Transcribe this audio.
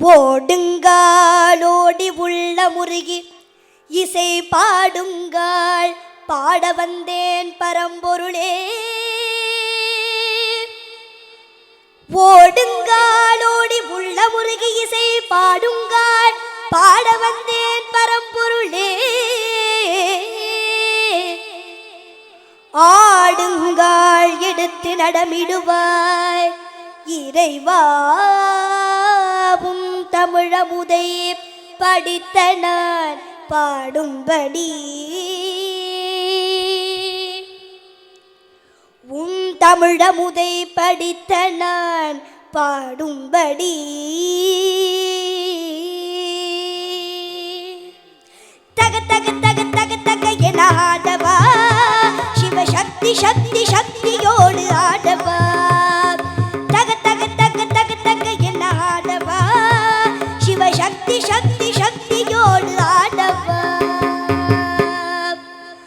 ஓடுங்காலோடி உள்ள முருகி இசை பாடுங்கால் பாட வந்தேன் பரம்பொருளே. ஓடுங்காலோடி உள்ள முருகி இசை பாடுங்கால் பாட வந்தேன் பரம்பொருளே. ஆடுங்கால் எடுத்து நடமிடுவாய் இறைவாவும் தமிழமுதை படித்த நான் பாடும்படி. உன் தமிழமுதை படித்த நான் பாடும்படி. தக தக தக தக தக என ஆடவா சிவசக்தி சக்தி சக்தியோடு ஆடவா. தக தக தக தக தக என ஆடவா சிவசக்தி சக்தி சக்தியோடு ஆடவா.